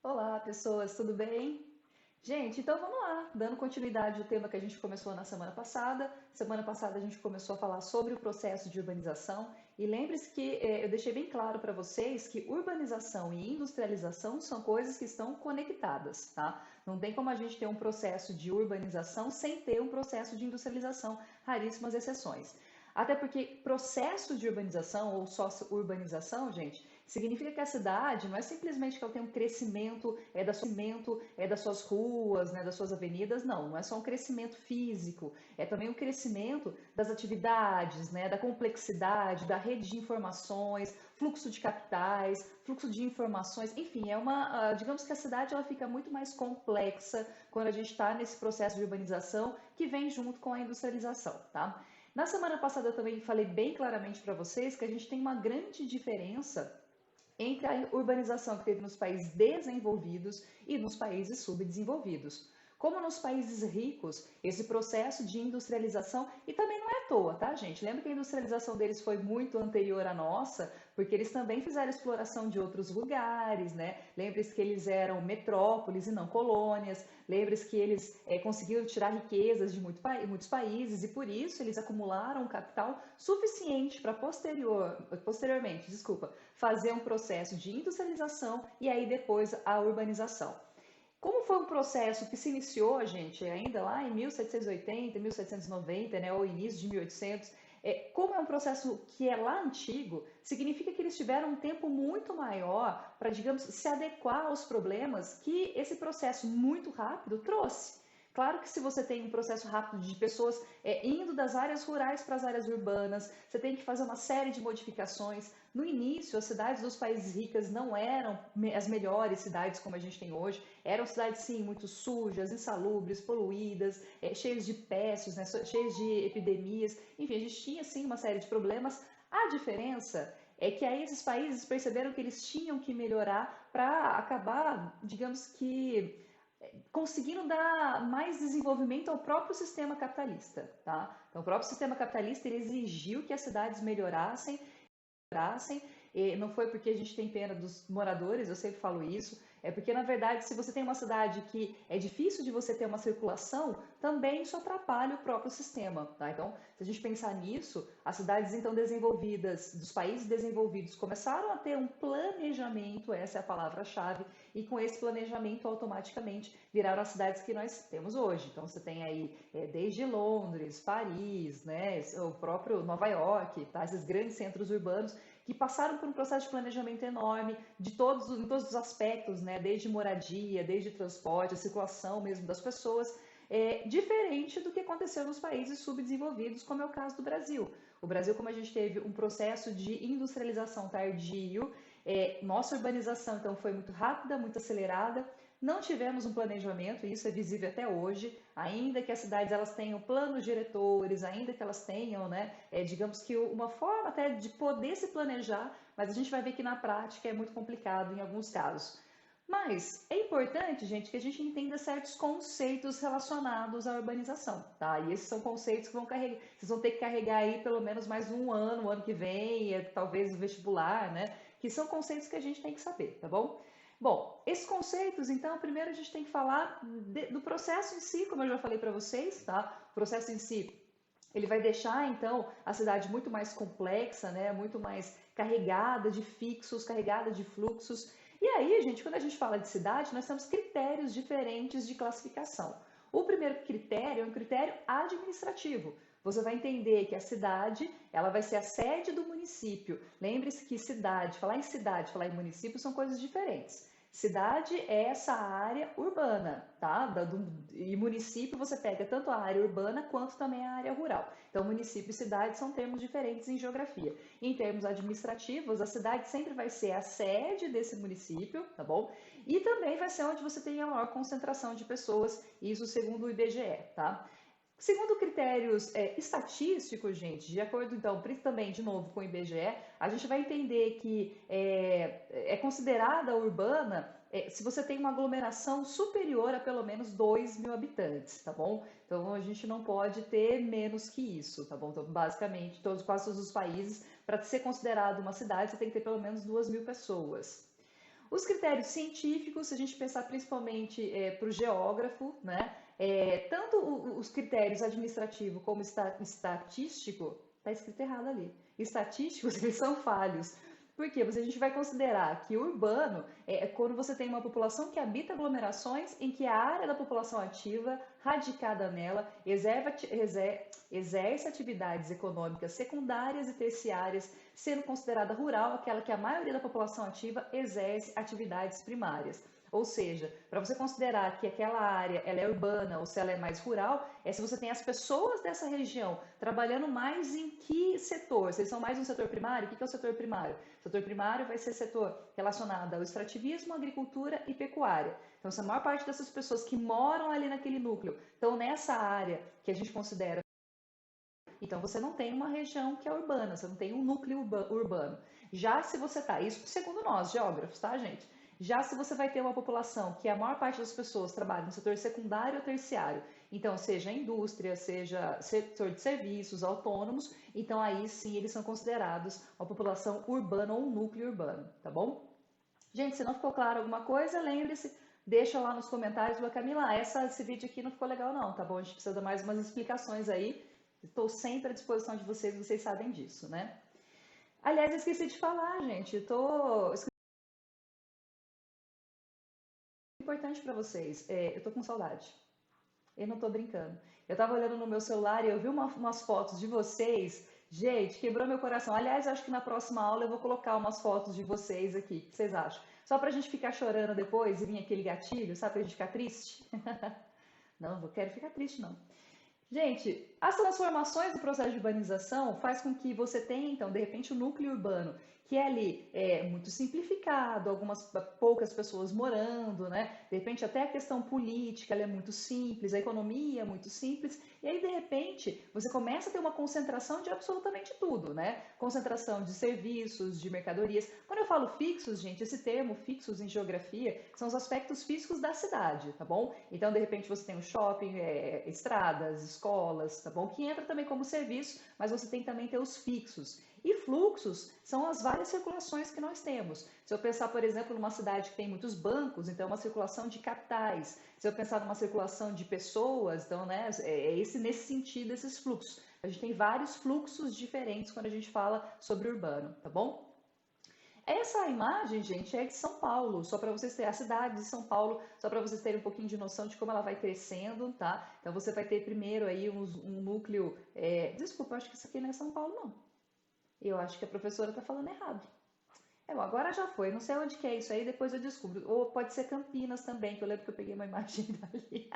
Olá, pessoas, tudo bem? Gente, então vamos lá, dando continuidade ao tema que a gente começou na semana passada. Semana passada a gente começou a falar sobre o processo de urbanização e lembre-se que eu deixei bem claro para vocês que urbanização e industrialização são coisas que estão conectadas, tá? Não tem como a gente ter um processo de urbanização sem ter um processo de industrialização, raríssimas exceções. Até porque processo de urbanização ou sócio-urbanização, gente, significa que a cidade não é simplesmente que ela tem um crescimento das suas ruas, né, das suas avenidas, não é só um crescimento físico, é também um crescimento das atividades, né, da complexidade, da rede de informações, fluxo de capitais, fluxo de informações, enfim, digamos que a cidade ela fica muito mais complexa quando a gente está nesse processo de urbanização que vem junto com a industrialização, tá? Na semana passada eu também falei bem claramente para vocês que a gente tem uma grande diferença entre a urbanização que teve nos países desenvolvidos e nos países subdesenvolvidos. Como nos países ricos, esse processo de industrialização, e também não é à toa, tá, gente? Lembra que a industrialização deles foi muito anterior à nossa, porque eles também fizeram exploração de outros lugares, né? Lembre-se que eles eram metrópoles e não colônias, lembre-se que eles conseguiram tirar riquezas de muitos países e por isso eles acumularam um capital suficiente para posteriormente, fazer um processo de industrialização e aí depois a urbanização. Como foi um processo que se iniciou, gente, ainda lá em 1780, 1790, né, ou início de 1800, como é um processo que é lá antigo, significa que eles tiveram um tempo muito maior para, digamos, se adequar aos problemas que esse processo muito rápido trouxe. Claro que se você tem um processo rápido de pessoas indo das áreas rurais para as áreas urbanas, você tem que fazer uma série de modificações. No início, as cidades dos países ricos não eram as melhores cidades como a gente tem hoje. Eram cidades, sim, muito sujas, insalubres, poluídas, cheias de pestes, né, cheias de epidemias. Enfim, a gente tinha, sim, uma série de problemas. A diferença é que aí esses países perceberam que eles tinham que melhorar para acabar, digamos que conseguindo dar mais desenvolvimento ao próprio sistema capitalista, tá? Então, o próprio sistema capitalista ele exigiu que as cidades melhorassem, e não foi porque a gente tem pena dos moradores, eu sempre falo isso, é porque, na verdade, se você tem uma cidade que é difícil de você ter uma circulação, também isso atrapalha o próprio sistema, tá? Então, se a gente pensar nisso, as cidades, então, desenvolvidas, dos países desenvolvidos, começaram a ter um planejamento, essa é a palavra-chave, e com esse planejamento, automaticamente, viraram as cidades que nós temos hoje. Então, você tem aí, desde Londres, Paris, né, o próprio Nova York, tá? Esses grandes centros urbanos, que passaram por um processo de planejamento enorme em todos os aspectos, né? Desde moradia, desde transporte, a circulação mesmo das pessoas, diferente do que aconteceu nos países subdesenvolvidos, como é o caso do Brasil. O Brasil, como a gente teve um processo de industrialização tardio, nossa urbanização então foi muito rápida, muito acelerada, não tivemos um planejamento, e isso é visível até hoje, ainda que as cidades elas tenham planos diretores, ainda que elas tenham, né, digamos que uma forma até de poder se planejar, mas a gente vai ver que na prática é muito complicado em alguns casos. Mas é importante, gente, que a gente entenda certos conceitos relacionados à urbanização, tá? E esses são conceitos que vocês vão ter que carregar aí pelo menos mais um ano, o ano que vem, talvez o vestibular, né? Que são conceitos que a gente tem que saber, tá bom? Bom, esses conceitos, então, primeiro a gente tem que falar do processo em si, como eu já falei para vocês, tá? O processo em si, ele vai deixar, então, a cidade muito mais complexa, né? Muito mais carregada de fixos, carregada de fluxos. E aí, gente, quando a gente fala de cidade, nós temos critérios diferentes de classificação. O primeiro critério é um critério administrativo. Você vai entender que a cidade, ela vai ser a sede do município. Lembre-se que cidade, falar em município são coisas diferentes. Cidade é essa área urbana, tá? E município você pega tanto a área urbana quanto também a área rural. Então, município e cidade são termos diferentes em geografia. Em termos administrativos, a cidade sempre vai ser a sede desse município, tá bom? E também vai ser onde você tem a maior concentração de pessoas, isso segundo o IBGE, tá? Segundo critérios estatísticos, gente, de acordo então, também de novo com o IBGE, a gente vai entender que é considerada urbana se você tem uma aglomeração superior a pelo menos 2.000 habitantes, tá bom? Então a gente não pode ter menos que isso, tá bom? Então, basicamente, quase todos os países, para ser considerado uma cidade, você tem que ter pelo menos 2.000 pessoas. Os critérios científicos, se a gente pensar principalmente para o geógrafo, né? Tanto os critérios administrativo como estatístico, está escrito errado ali. Estatísticos, eles são falhos. Por quê? Porque a gente vai considerar que urbano é quando você tem uma população que habita aglomerações em que a área da população ativa, radicada nela, exerce atividades econômicas secundárias e terciárias, sendo considerada rural aquela que a maioria da população ativa exerce atividades primárias. Ou seja, para você considerar que aquela área ela é urbana ou se ela é mais rural, é se você tem as pessoas dessa região trabalhando mais em que setor? Se eles são mais no setor primário, o que é o setor primário? O setor primário vai ser setor relacionado ao extrativismo, agricultura e pecuária. Então, se a maior parte dessas pessoas que moram ali naquele núcleo estão nessa área que a gente considera, então você não tem uma região que é urbana, você não tem um núcleo urbano. Já se você está, isso segundo nós, geógrafos, tá, gente? Já se você vai ter uma população que a maior parte das pessoas trabalha no setor secundário ou terciário, então seja indústria, seja setor de serviços, autônomos, então aí sim eles são considerados uma população urbana ou um núcleo urbano, tá bom? Gente, se não ficou claro alguma coisa, lembre-se, deixa lá nos comentários, Camila, esse vídeo aqui não ficou legal não, tá bom? A gente precisa de mais umas explicações aí. Estou sempre à disposição de vocês sabem disso, né? Aliás, eu esqueci de falar, gente, importante para vocês, eu tô com saudade. Eu não tô brincando. Eu tava olhando no meu celular e eu vi umas fotos de vocês. Gente, quebrou meu coração. Aliás, acho que na próxima aula eu vou colocar umas fotos de vocês aqui. O que vocês acham? Só pra gente ficar chorando depois e vir aquele gatilho, sabe? Pra gente ficar triste. Não, não quero ficar triste, não. Gente, as transformações do processo de urbanização faz com que você tenha, então, de repente, o núcleo urbano, que é ali muito simplificado, algumas poucas pessoas morando, né? De repente, até a questão política ela é muito simples, a economia é muito simples, e aí, de repente, você começa a ter uma concentração de absolutamente tudo, né? Concentração de serviços, de mercadorias. Quando eu falo fixos, gente, esse termo fixos em geografia são os aspectos físicos da cidade, tá bom? Então, de repente, você tem um shopping, estradas, escolas, tá bom? Que entra também como serviço, mas você tem também ter os fixos. E fluxos são as várias circulações que nós temos. Se eu pensar, por exemplo, numa cidade que tem muitos bancos, então é uma circulação de capitais. Se eu pensar numa circulação de pessoas, então, né, nesse sentido, esses fluxos. A gente tem vários fluxos diferentes quando a gente fala sobre urbano, tá bom? Essa imagem, gente, é de São Paulo, só para vocês terem a cidade de São Paulo, só para vocês terem um pouquinho de noção de como ela vai crescendo, tá? Então você vai ter primeiro aí um núcleo. Desculpa, acho que isso aqui não é São Paulo, não. Eu acho que a professora está falando errado. Agora já foi, não sei onde que é isso aí, depois eu descubro. Ou pode ser Campinas também, que eu lembro que eu peguei uma imagem dali.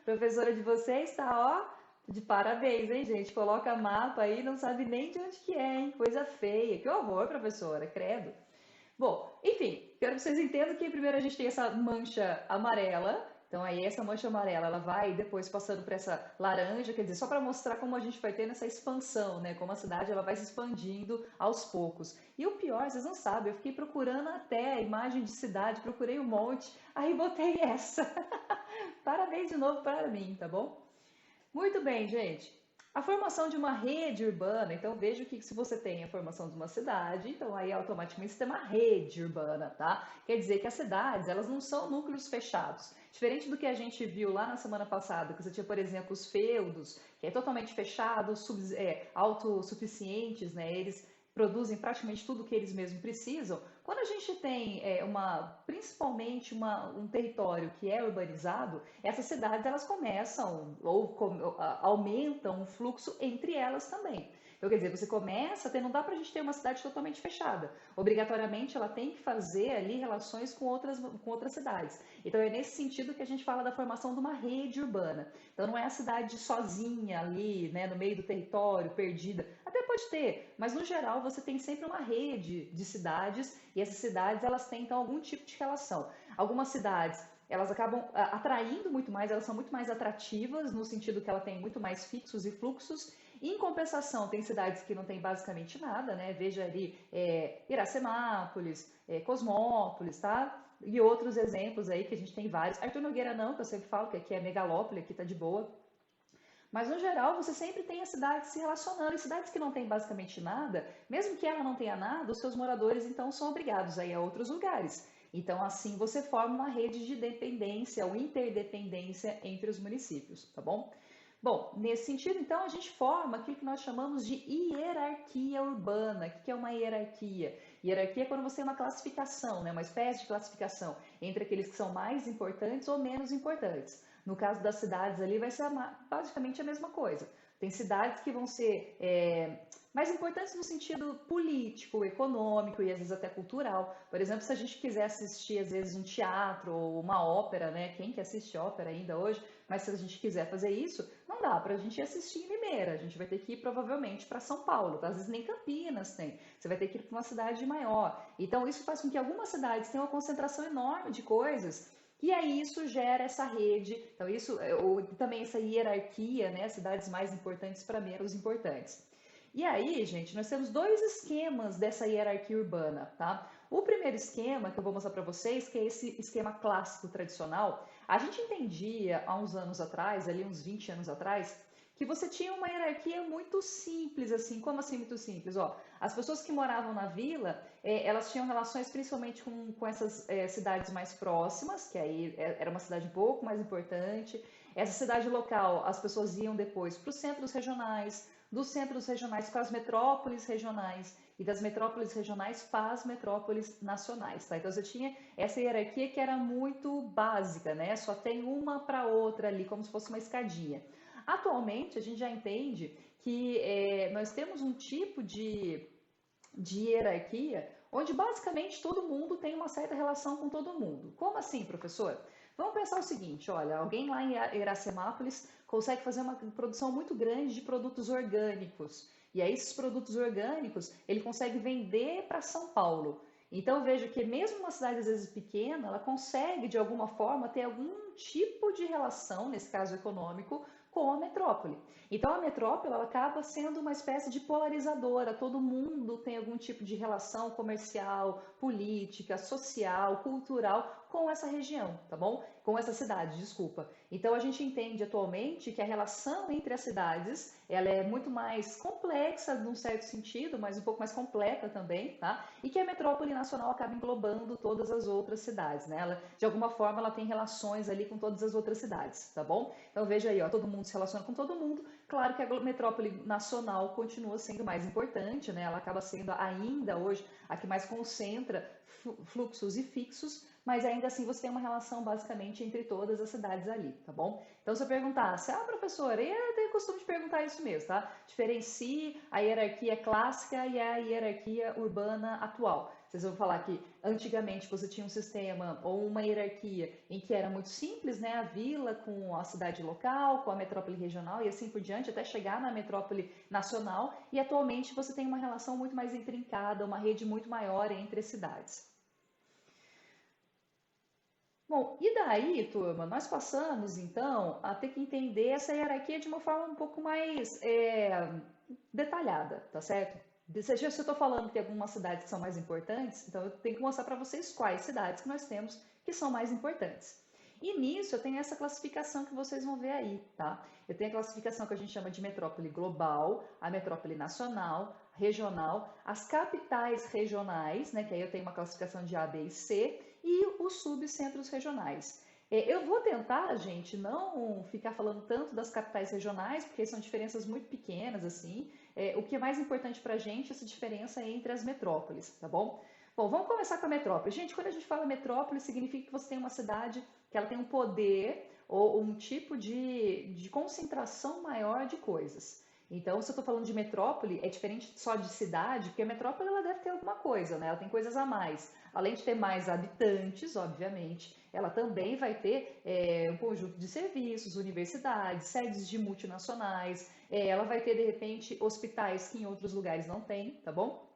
Professora de vocês está, ó, de parabéns, hein, gente? Coloca mapa aí, não sabe nem de onde que é, hein? Coisa feia. Que horror, professora, credo. Bom, enfim, quero que vocês entendam que primeiro a gente tem essa mancha amarela. Então aí essa mancha amarela, ela vai depois passando para essa laranja, quer dizer, só para mostrar como a gente vai tendo essa expansão, né? Como a cidade ela vai se expandindo aos poucos. E o pior, vocês não sabem, eu fiquei procurando até a imagem de cidade, procurei um monte, aí botei essa. Parabéns de novo para mim, tá bom? Muito bem, gente. A formação de uma rede urbana, então veja que se você tem a formação de uma cidade, então aí automaticamente você tem uma rede urbana, tá? Quer dizer que as cidades, elas não são núcleos fechados. Diferente do que a gente viu lá na semana passada, que você tinha, por exemplo, os feudos, que é totalmente fechado, autossuficientes, né? Eles produzem praticamente tudo o que eles mesmos precisam. Quando a gente tem principalmente um território que é urbanizado, essas cidades elas começam aumentam o fluxo entre elas também. Então, quer dizer, você começa a ter, não dá para a gente ter uma cidade totalmente fechada. Obrigatoriamente, ela tem que fazer ali relações com outras cidades. Então, é nesse sentido que a gente fala da formação de uma rede urbana. Então, não é a cidade sozinha ali, né, no meio do território, perdida. Até pode ter, mas no geral você tem sempre uma rede de cidades e essas cidades elas têm então algum tipo de relação. Algumas cidades elas acabam atraindo muito mais, elas são muito mais atrativas no sentido que ela tem muito mais fixos e fluxos. Em compensação, tem cidades que não tem basicamente nada, né? Veja ali Iracemápolis, Cosmópolis, tá? E outros exemplos aí que a gente tem vários. Arthur Nogueira não, que eu sempre falo que aqui é megalópole, aqui tá de boa. Mas no geral, você sempre tem as cidades se relacionando, e cidades que não têm basicamente nada, mesmo que ela não tenha nada, os seus moradores então são obrigados a ir a outros lugares. Então, assim, você forma uma rede de dependência ou interdependência entre os municípios, tá bom? Bom, nesse sentido, então, a gente forma aquilo que nós chamamos de hierarquia urbana. O que é uma hierarquia? Hierarquia é quando você tem uma classificação, né? Uma espécie de classificação entre aqueles que são mais importantes ou menos importantes. No caso das cidades ali, vai ser basicamente a mesma coisa. Tem cidades que vão ser mais importantes no sentido político, econômico e às vezes até cultural. Por exemplo, se a gente quiser assistir às vezes um teatro ou uma ópera, né? Quem que assiste ópera ainda hoje? Mas se a gente quiser fazer isso, não dá para a gente assistir em Limeira. A gente vai ter que ir provavelmente para São Paulo. Tá? Às vezes nem Campinas tem. Você vai ter que ir para uma cidade maior. Então isso faz com que algumas cidades tenham uma concentração enorme de coisas. E aí isso gera essa rede, então isso, ou também essa hierarquia, né? Cidades mais importantes para menos importantes. E aí, gente, nós temos dois esquemas dessa hierarquia urbana, tá? O primeiro esquema que eu vou mostrar para vocês, que é esse esquema clássico tradicional, a gente entendia há uns anos atrás, ali uns 20 anos atrás, que você tinha uma hierarquia muito simples, assim, como assim muito simples? Ó, as pessoas que moravam na vila, elas tinham relações principalmente com essas cidades mais próximas, que aí era uma cidade um pouco mais importante. Essa cidade local, as pessoas iam depois para os centros regionais, dos centros regionais para as metrópoles regionais e das metrópoles regionais para as metrópoles nacionais, tá? Então você tinha essa hierarquia que era muito básica, né? Só tem uma para outra ali, como se fosse uma escadinha. Atualmente a gente já entende que nós temos um tipo de hierarquia onde basicamente todo mundo tem uma certa relação com todo mundo. Como assim, professor? Vamos pensar o seguinte, olha, alguém lá em Iracemápolis consegue fazer uma produção muito grande de produtos orgânicos. E aí esses produtos orgânicos, ele consegue vender para São Paulo. Então veja que mesmo uma cidade às vezes pequena, ela consegue de alguma forma ter algum tipo de relação, nesse caso econômico, com a metrópole. Então a metrópole ela acaba sendo uma espécie de polarizadora, todo mundo tem algum tipo de relação comercial, política, social, cultural com essa região, tá bom? Com essa cidade, desculpa. Então a gente entende atualmente que a relação entre as cidades, ela é muito mais complexa num certo sentido, mas um pouco mais completa também, tá? E que a metrópole nacional acaba englobando todas as outras cidades, né? Ela, de alguma forma ela tem relações ali com todas as outras cidades, tá bom? Então veja aí, ó, todo mundo se relaciona com todo mundo. Claro que a metrópole nacional continua sendo mais importante, né? Ela acaba sendo ainda hoje a que mais concentra fluxos e fixos, mas ainda assim você tem uma relação basicamente entre todas as cidades ali, tá bom? Então se eu perguntasse, professora, eu tenho o costume de perguntar isso mesmo, tá? Diferencie a hierarquia clássica e a hierarquia urbana atual. Vocês vão falar que antigamente você tinha um sistema ou uma hierarquia em que era muito simples, né? A vila com a cidade local, com a metrópole regional e assim por diante, até chegar na metrópole nacional. E atualmente você tem uma relação muito mais intrincada, uma rede muito maior entre as cidades. Bom, e daí, turma, nós passamos então a ter que entender essa hierarquia de uma forma um pouco mais detalhada, tá certo? Se eu estou falando que tem algumas cidades que são mais importantes, então eu tenho que mostrar para vocês quais cidades que nós temos que são mais importantes. E nisso eu tenho essa classificação que vocês vão ver aí, tá? Eu tenho a classificação que a gente chama de metrópole global, a metrópole nacional, regional, as capitais regionais, né? Que aí eu tenho uma classificação de A, B e C, e os subcentros regionais. Eu vou tentar, gente, não ficar falando tanto das capitais regionais, porque são diferenças muito pequenas, assim. O que é mais importante para a gente é essa diferença entre as metrópoles, tá bom? Bom, vamos começar com a metrópole. Gente, quando a gente fala metrópole, significa que você tem uma cidade que ela tem um poder ou um tipo de concentração maior de coisas. Então, se eu estou falando de metrópole, é diferente só de cidade, porque a metrópole ela deve ter alguma coisa, né? Ela tem coisas a mais. Além de ter mais habitantes, obviamente, ela também vai ter um conjunto de serviços, universidades, sedes de multinacionais, ela vai ter, de repente, hospitais que em outros lugares não tem, tá bom?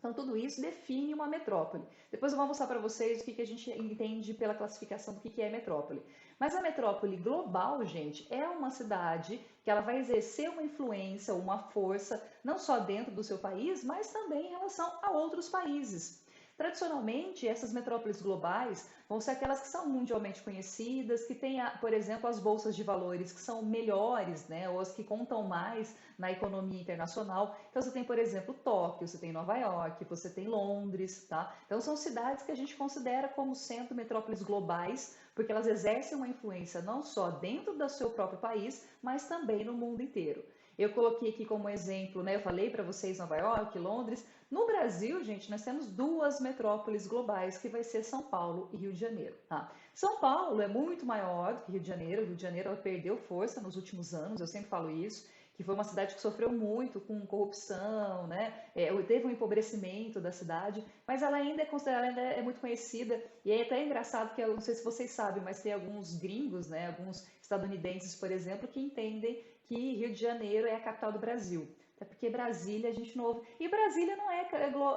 Então, tudo isso define uma metrópole. Depois eu vou mostrar para vocês o que a gente entende pela classificação do que é metrópole. Mas a metrópole global, gente, é uma cidade que ela vai exercer uma influência, uma força, não só dentro do seu país, mas também em relação a outros países. Tradicionalmente, essas metrópoles globais vão ser aquelas que são mundialmente conhecidas, que têm, por exemplo, as bolsas de valores que são melhores, né, ou as que contam mais na economia internacional. Então, você tem, por exemplo, Tóquio, você tem Nova York, você tem Londres, tá? Então, são cidades que a gente considera como sendo metrópoles globais, porque elas exercem uma influência não só dentro do seu próprio país, mas também no mundo inteiro. Eu coloquei aqui como exemplo, né? Eu falei para vocês Nova York, Londres. No Brasil, gente, nós temos duas metrópoles globais, que vai ser São Paulo e Rio de Janeiro, tá? São Paulo é muito maior do que Rio de Janeiro. Rio de Janeiro ela perdeu força nos últimos anos, eu sempre falo isso, que foi uma cidade que sofreu muito com corrupção, né? Teve um empobrecimento da cidade, mas ela ainda é considerada, ainda é muito conhecida. E é até engraçado que eu não sei se vocês sabem, mas tem alguns gringos, né? Alguns estadunidenses, por exemplo, que entendem que Rio de Janeiro é a capital do Brasil. Até porque Brasília a gente não ouve. E Brasília não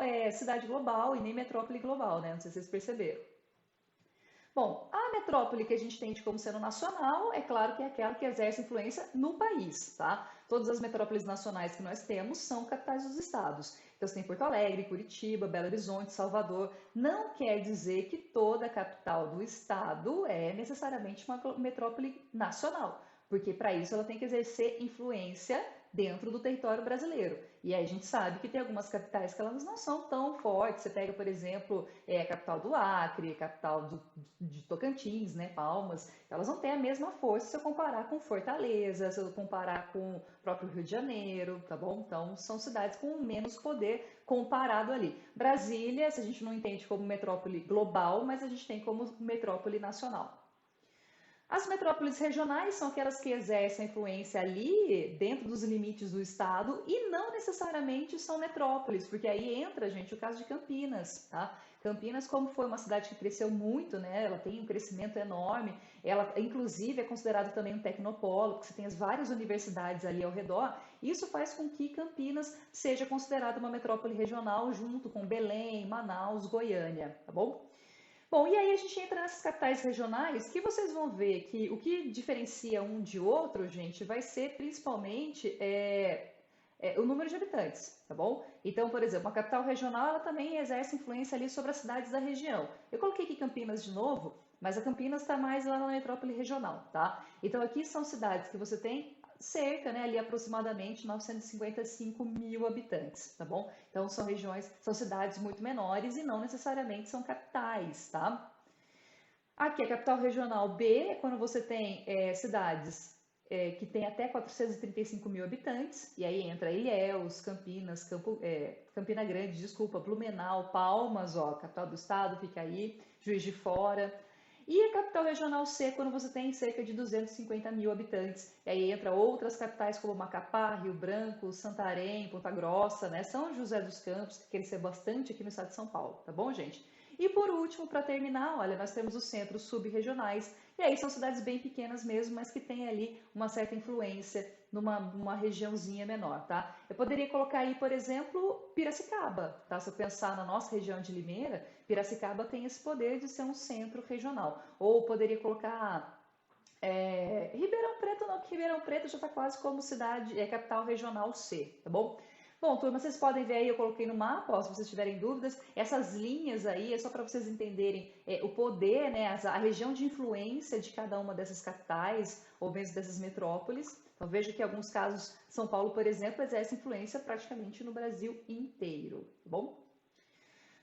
é cidade global e nem metrópole global, né? Não sei se vocês perceberam. Bom, a metrópole que a gente tem de como sendo nacional, é claro que é aquela que exerce influência no país, tá? Todas as metrópoles nacionais que nós temos são capitais dos estados. Então, você tem Porto Alegre, Curitiba, Belo Horizonte, Salvador. Não quer dizer que toda capital do estado é necessariamente uma metrópole nacional, porque para isso ela tem que exercer influência dentro do território brasileiro. E aí a gente sabe que tem algumas capitais que elas não são tão fortes. Você pega, por exemplo, a capital do Acre, de Tocantins, né, Palmas, elas não têm a mesma força se eu comparar com Fortaleza, se eu comparar com o próprio Rio de Janeiro, tá bom? Então, são cidades com menos poder comparado ali. Brasília, se a gente não entende como metrópole global, mas a gente tem como metrópole nacional. As metrópoles regionais são aquelas que exercem influência ali dentro dos limites do estado e não necessariamente são metrópoles, porque aí entra, gente, o caso de Campinas, tá? Campinas, como foi uma cidade que cresceu muito, né? Ela tem um crescimento enorme, ela inclusive é considerada também um tecnopolo, porque você tem as várias universidades ali ao redor. Isso faz com que Campinas seja considerada uma metrópole regional junto com Belém, Manaus, Goiânia, tá bom? Bom, e aí a gente entra nessas capitais regionais que vocês vão ver que o que diferencia um de outro, gente, vai ser principalmente o número de habitantes, tá bom? Então, por exemplo, a capital regional ela também exerce influência ali sobre as cidades da região. Eu coloquei aqui Campinas de novo, mas a Campinas está mais lá na metrópole regional, tá? Então, aqui são cidades que você tem cerca, né, ali aproximadamente 955 mil habitantes, tá bom? Então são regiões, são cidades muito menores e não necessariamente são capitais, tá? Aqui a capital regional B é quando você tem cidades que tem até 435 mil habitantes, e aí entra Ilhéus, Campinas, Campina Grande, desculpa, Blumenau, Palmas, ó, capital do estado, fica aí, Juiz de Fora. E a capital regional C, quando você tem cerca de 250 mil habitantes. E aí entra outras capitais como Macapá, Rio Branco, Santarém, Ponta Grossa, né? São José dos Campos, que cresceu bastante aqui no estado de São Paulo, tá bom, gente? E por último, para terminar, olha, nós temos os centros subregionais, e aí são cidades bem pequenas mesmo, mas que têm ali uma certa influência numa regiãozinha menor, tá? Eu poderia colocar aí, por exemplo, Piracicaba, tá? Se eu pensar na nossa região de Limeira, Piracicaba tem esse poder de ser um centro regional. Ou poderia colocar Ribeirão Preto, não, que Ribeirão Preto já está quase como cidade, capital regional C, tá bom? Bom, turma, vocês podem ver aí, eu coloquei no mapa, ó, se vocês tiverem dúvidas, essas linhas aí é só para vocês entenderem o poder, né, a região de influência de cada uma dessas capitais, ou mesmo dessas metrópoles. Então, veja que em alguns casos, São Paulo, por exemplo, exerce influência praticamente no Brasil inteiro, tá bom?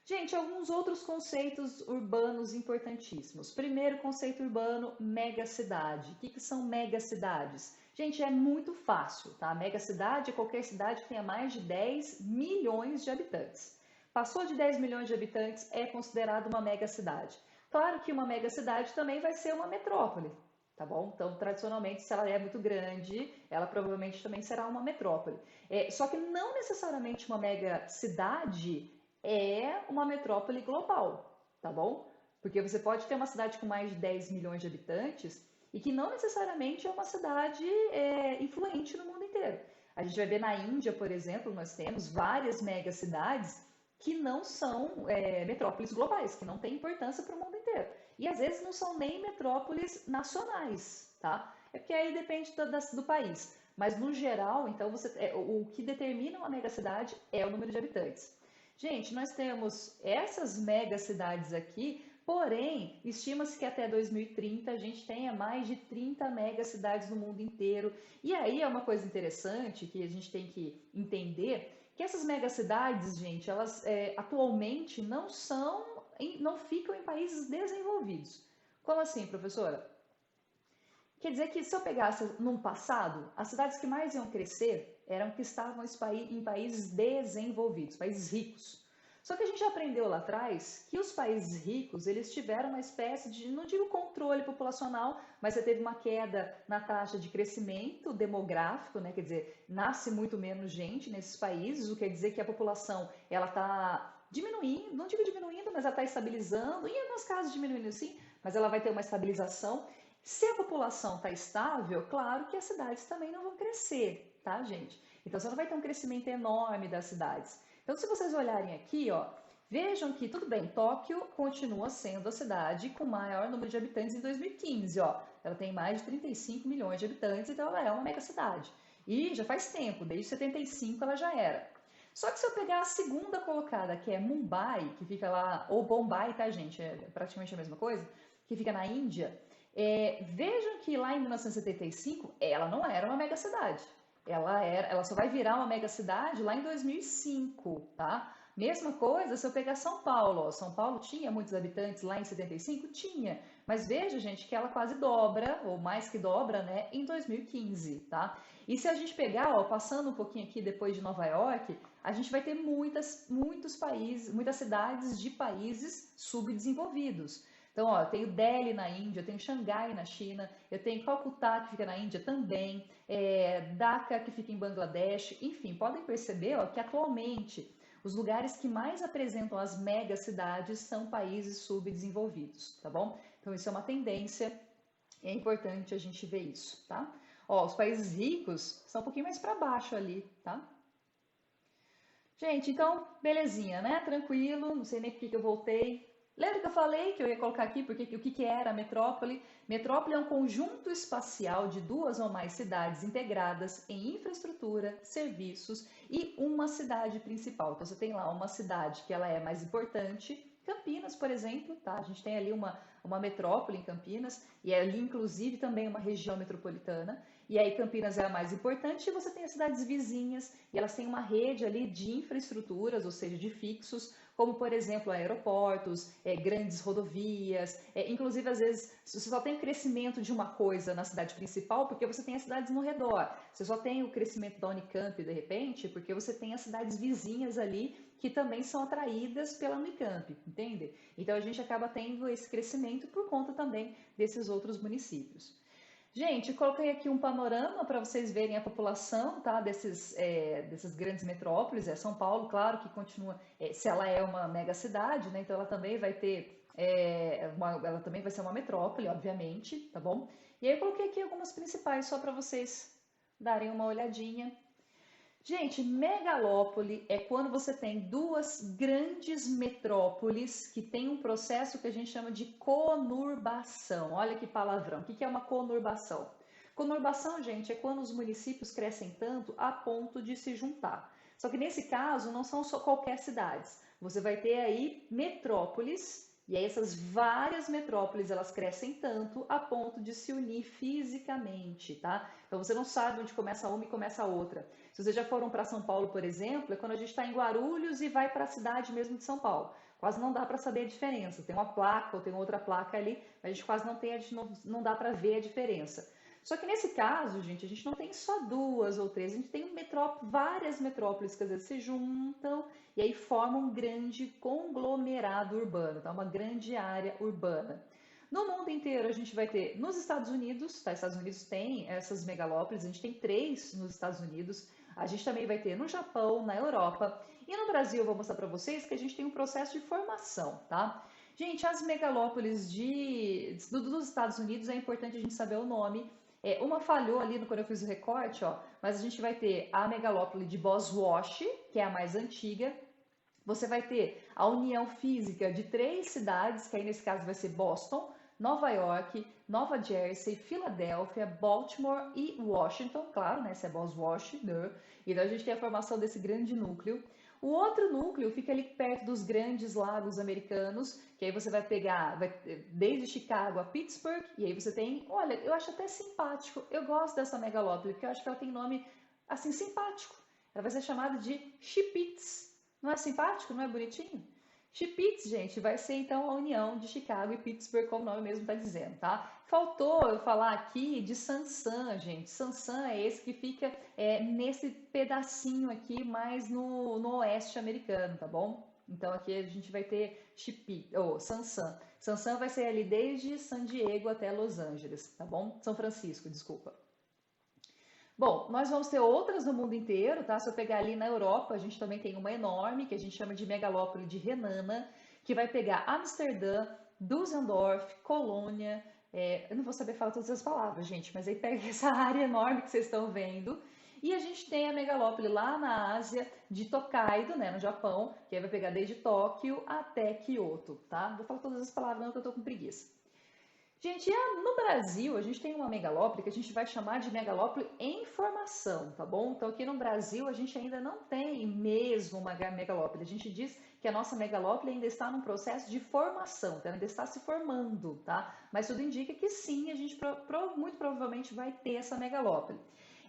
Gente, alguns outros conceitos urbanos importantíssimos. Primeiro conceito urbano, megacidade. O que são megacidades? Gente, é muito fácil, tá? Megacidade é qualquer cidade que tenha mais de 10 milhões de habitantes. Passou de 10 milhões de habitantes, é considerado uma megacidade. Claro que uma megacidade também vai ser uma metrópole, tá bom? Então, tradicionalmente, se ela é muito grande, ela provavelmente também será uma metrópole. Só que não necessariamente uma megacidade é uma metrópole global, tá bom? Porque você pode ter uma cidade com mais de 10 milhões de habitantes e que não necessariamente é uma cidade influente no mundo inteiro. A gente vai ver na Índia, por exemplo, nós temos várias megacidades que não são metrópoles globais, que não têm importância para o mundo inteiro. E às vezes não são nem metrópoles nacionais, tá? É porque aí depende do país. Mas no geral, então, o que determina uma megacidade é o número de habitantes. Gente, nós temos essas megacidades aqui, porém, estima-se que até 2030 a gente tenha mais de 30 megacidades no mundo inteiro. E aí é uma coisa interessante que a gente tem que entender que essas megacidades, gente, elas atualmente não ficam em países desenvolvidos. Como assim, professora? Quer dizer que se eu pegasse num passado, as cidades que mais iam crescer eram que estavam em países desenvolvidos, países ricos. Só que a gente aprendeu lá atrás que os países ricos, eles tiveram uma espécie de, não digo controle populacional, mas você teve uma queda na taxa de crescimento demográfico, né? Quer dizer, nasce muito menos gente nesses países, o que quer dizer que a população, ela está diminuindo, não digo diminuindo, mas ela está estabilizando, em alguns casos diminuindo sim, mas ela vai ter uma estabilização. Se a população está estável, claro que as cidades também não vão crescer, tá, gente? Então você não vai ter um crescimento enorme das cidades. Então, se vocês olharem aqui, ó, vejam que, tudo bem, Tóquio continua sendo a cidade com maior número de habitantes em 2015, ó. Ela tem mais de 35 milhões de habitantes, então ela é uma mega cidade. E já faz tempo, desde 75 ela já era. Só que se eu pegar a segunda colocada, que é Mumbai, que fica lá, ou Bombay, tá, gente? É praticamente a mesma coisa, que fica na Índia. Vejam que lá em 1975 ela não era uma mega cidade. Ela só vai virar uma mega cidade lá em 2005, tá? Mesma coisa se eu pegar São Paulo. Ó, São Paulo tinha muitos habitantes lá em 75? Tinha. Mas veja, gente, que ela quase dobra, ou mais que dobra, né, em 2015, tá? E se a gente pegar, ó, passando um pouquinho aqui depois de Nova York, a gente vai ter muitos países, muitas cidades de países subdesenvolvidos. Então, ó, eu tenho Delhi na Índia, eu tenho Xangai na China, eu tenho Calcutá, que fica na Índia também, Dhaka, que fica em Bangladesh, enfim, podem perceber, ó, que atualmente os lugares que mais apresentam as megacidades são países subdesenvolvidos, tá bom? Então, isso é uma tendência, é importante a gente ver isso, tá? Ó, os países ricos são um pouquinho mais para baixo ali, tá? Gente, então, belezinha, né? Tranquilo, não sei nem por que eu voltei. Lembra que eu falei que eu ia colocar aqui porque, o que, que era a metrópole? Metrópole é um conjunto espacial de duas ou mais cidades integradas em infraestrutura, serviços e uma cidade principal. Então você tem lá uma cidade que ela é mais importante, Campinas, por exemplo, tá? A gente tem ali uma metrópole em Campinas e ali inclusive também uma região metropolitana. E aí Campinas é a mais importante e você tem as cidades vizinhas e elas têm uma rede ali de infraestruturas, ou seja, de fixos, como por exemplo aeroportos, grandes rodovias, inclusive às vezes você só tem o crescimento de uma coisa na cidade principal porque você tem as cidades no redor, você só tem o crescimento da Unicamp de repente porque você tem as cidades vizinhas ali que também são atraídas pela Unicamp, entende? Então a gente acaba tendo esse crescimento por conta também desses outros municípios. Gente, coloquei aqui um panorama para vocês verem a população, tá, dessas grandes metrópoles. São Paulo, claro que continua, se ela é uma mega cidade, né, então ela também vai ter, ela também vai ser uma metrópole, obviamente, tá bom? E aí eu coloquei aqui algumas principais só para vocês darem uma olhadinha. Gente, megalópole é quando você tem duas grandes metrópoles que têm um processo que a gente chama de conurbação. Olha que palavrão. O que é uma conurbação? Conurbação, gente, é quando os municípios crescem tanto a ponto de se juntar. Só que nesse caso não são só qualquer cidades. Você vai ter aí metrópoles e aí essas várias metrópoles elas crescem tanto a ponto de se unir fisicamente, tá? Então você não sabe onde começa uma e começa a outra. Se vocês já foram para São Paulo, por exemplo, é quando a gente está em Guarulhos e vai para a cidade mesmo de São Paulo. Quase não dá para saber a diferença. Tem uma placa ou tem outra placa ali, mas a gente quase não tem, não dá para ver a diferença. Só que nesse caso, gente, a gente não tem só duas ou três, a gente tem várias metrópoles que às vezes se juntam e aí formam um grande conglomerado urbano, tá? Uma grande área urbana. No mundo inteiro a gente vai ter nos Estados Unidos, tá? Estados Unidos tem essas megalópolis, a gente tem 3 nos Estados Unidos, a gente também vai ter no Japão, na Europa e no Brasil eu vou mostrar para vocês que a gente tem um processo de formação, tá? Gente, as megalópolis dos Estados Unidos é importante a gente saber o nome. Uma falhou ali quando eu fiz o recorte, ó, mas a gente vai ter a megalópole de Boswash, que é a mais antiga. Você vai ter a união física de 3 cidades, que aí nesse caso vai ser Boston, Nova York, Nova Jersey, Filadélfia, Baltimore e Washington, claro, né? Se é Boswash, né? Então a gente tem a formação desse grande núcleo. O outro núcleo fica ali perto dos grandes lagos americanos, que aí você vai pegar desde Chicago a Pittsburgh, e aí você tem, olha, eu acho até simpático, eu gosto dessa megalópole, porque eu acho que ela tem nome, assim, simpático. Ela vai ser chamada de Chippewa. Não é simpático? Não é bonitinho? Chippewa, gente, vai ser então a união de Chicago e Pittsburgh, como o nome mesmo está dizendo, tá? Faltou eu falar aqui de Sansan, gente. Sansan é esse que fica nesse pedacinho aqui, mais no oeste americano, tá bom? Então aqui a gente vai ter Sansan. Sansan vai ser ali desde San Diego até Los Angeles, tá bom? São Francisco, desculpa. Bom, nós vamos ter outras no mundo inteiro, tá? Se eu pegar ali na Europa, a gente também tem uma enorme, que a gente chama de megalópole de Renana, que vai pegar Amsterdã, Düsseldorf, Colônia, eu não vou saber falar todas as palavras, gente, mas aí pega essa área enorme que vocês estão vendo. E a gente tem a megalópole lá na Ásia, de Tokaido, né, no Japão, que aí vai pegar desde Tóquio até Kyoto, tá? Não vou falar todas as palavras não, que eu tô com preguiça. Gente, no Brasil, a gente tem uma megalópole que a gente vai chamar de megalópole em formação, tá bom? Então, aqui no Brasil, a gente ainda não tem mesmo uma megalópole. A gente diz que a nossa megalópole ainda está num processo de formação, então ainda está se formando, tá? Mas tudo indica que sim, a gente muito provavelmente vai ter essa megalópole.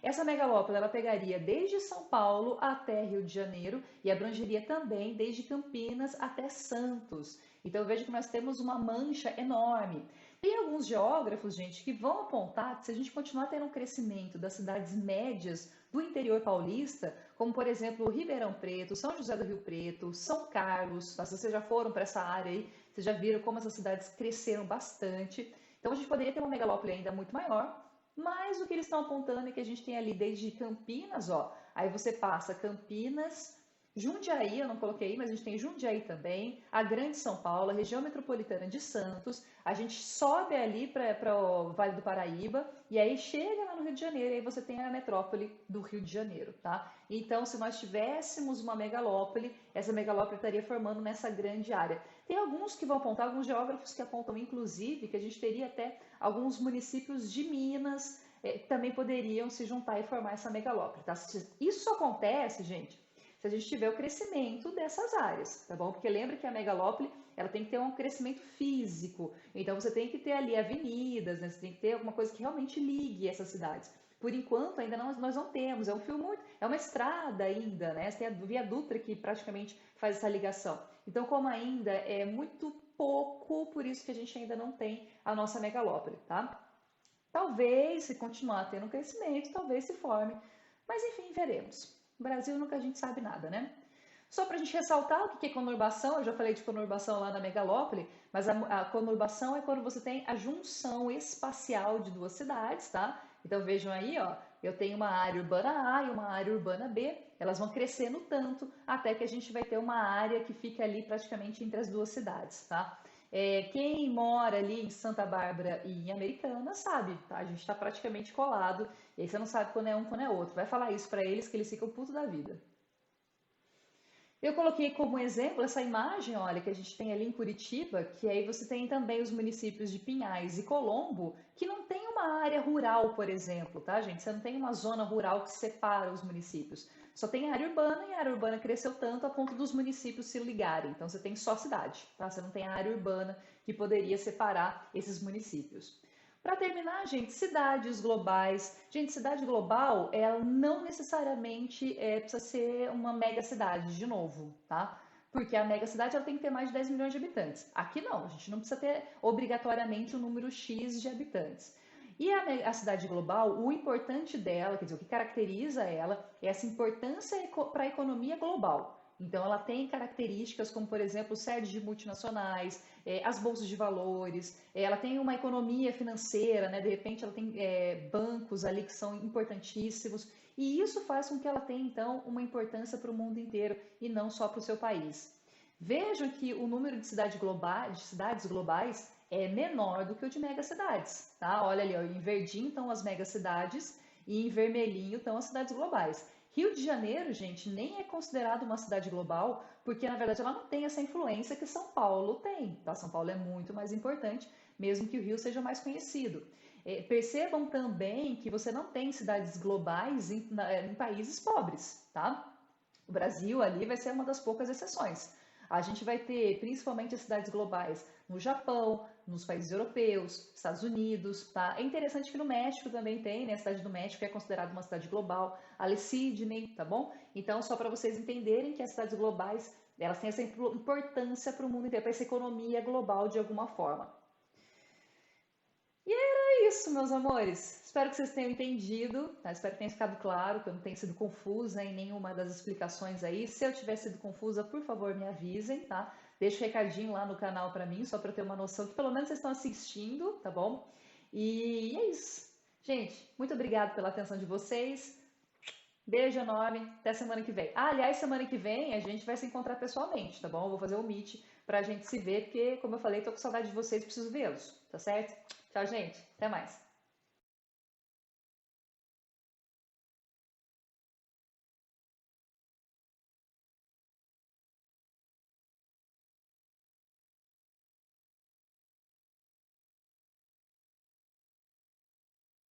Essa megalópole, ela pegaria desde São Paulo até Rio de Janeiro e abrangeria também desde Campinas até Santos. Então, veja que nós temos uma mancha enorme. Tem alguns geógrafos, gente, que vão apontar que se a gente continuar tendo um crescimento das cidades médias do interior paulista, como por exemplo Ribeirão Preto, São José do Rio Preto, São Carlos, tá? Se vocês já foram para essa área aí, vocês já viram como essas cidades cresceram bastante. Então a gente poderia ter uma megalópole ainda muito maior, mas o que eles estão apontando é que a gente tem ali desde Campinas, ó, aí você passa Campinas, Jundiaí, eu não coloquei, mas a gente tem Jundiaí também, a Grande São Paulo, a região metropolitana de Santos, a gente sobe ali para o Vale do Paraíba e aí chega lá no Rio de Janeiro e aí você tem a metrópole do Rio de Janeiro, tá? Então, se nós tivéssemos uma megalópole, essa megalópole estaria formando nessa grande área. Tem alguns que vão apontar, alguns geógrafos que apontam, inclusive, que a gente teria até alguns municípios de Minas também poderiam se juntar e formar essa megalópole, tá? Se isso acontece, gente, se a gente tiver o crescimento dessas áreas, tá bom? Porque lembra que a megalópole, ela tem que ter um crescimento físico, então você tem que ter ali avenidas, né? Você tem que ter alguma coisa que realmente ligue essas cidades. Por enquanto, ainda não, nós não temos, é um fio muito, é uma estrada ainda, né? Você tem a Via Dutra que praticamente faz essa ligação. Então, como ainda é muito pouco, por isso que a gente ainda não tem a nossa megalópole, tá? Talvez, se continuar tendo um crescimento, talvez se forme, mas enfim, veremos. No Brasil nunca a gente sabe nada, né? Só para a gente ressaltar o que é conurbação, eu já falei de conurbação lá na megalópole, mas a conurbação é quando você tem a junção espacial de duas cidades, tá? Então vejam aí, ó, eu tenho uma área urbana A e uma área urbana B, elas vão crescendo tanto até que a gente vai ter uma área que fica ali praticamente entre as duas cidades, tá? Quem mora ali em Santa Bárbara e em Americana sabe, tá? A gente está praticamente colado, e aí você não sabe quando é um, quando é outro. Vai falar isso para eles que eles ficam putos da vida. Eu coloquei como exemplo essa imagem, olha, que a gente tem ali em Curitiba, que aí você tem também os municípios de Pinhais e Colombo, que não tem uma área rural, por exemplo, tá, gente? Você não tem uma zona rural que separa os municípios. Só tem área urbana e a área urbana cresceu tanto a ponto dos municípios se ligarem. Então você tem só cidade, tá? Você não tem a área urbana que poderia separar esses municípios. Para terminar, gente, cidades globais. Gente, cidade global, ela não necessariamente precisa ser uma mega cidade, de novo, tá? Porque a mega cidade ela tem que ter mais de 10 milhões de habitantes. Aqui não, a gente não precisa ter obrigatoriamente um número X de habitantes. E a cidade global, o importante dela, quer dizer, o que caracteriza ela é essa importância para a economia global. Então, ela tem características como, por exemplo, sede de multinacionais, as bolsas de valores, ela tem uma economia financeira, né? De repente, ela tem bancos ali que são importantíssimos, e isso faz com que ela tenha, então, uma importância para o mundo inteiro e não só para o seu país. Vejam que o número de cidades globais é menor do que o de megacidades, tá? Olha ali, ó, em verdinho estão as megacidades e em vermelhinho estão as cidades globais. Rio de Janeiro, gente, nem é considerado uma cidade global, porque na verdade ela não tem essa influência que São Paulo tem, tá? São Paulo é muito mais importante, mesmo que o Rio seja mais conhecido. Percebam também que você não tem cidades globais em países pobres, tá? O Brasil ali vai ser uma das poucas exceções. A gente vai ter principalmente as cidades globais no Japão, nos países europeus, Estados Unidos, tá? É interessante que no México também tem, né? A cidade do México é considerada uma cidade global, ali Sydney, tá bom? Então, só para vocês entenderem que as cidades globais, elas têm essa importância para o mundo inteiro, para essa economia global de alguma forma. É isso, meus amores. Espero que vocês tenham entendido, tá? Espero que tenha ficado claro, que eu não tenha sido confusa em nenhuma das explicações aí. Se eu tiver sido confusa, por favor, me avisem, tá? Deixa um recadinho lá no canal para mim, só para eu ter uma noção que pelo menos vocês estão assistindo, tá bom? E é isso. Gente, muito obrigada pela atenção de vocês. Beijo enorme. Até semana que vem. Ah, aliás, semana que vem a gente vai se encontrar pessoalmente, tá bom? Eu vou fazer um meet pra gente se ver, porque, como eu falei, tô com saudade de vocês, preciso vê-los, tá certo? Tchau, gente. Até mais.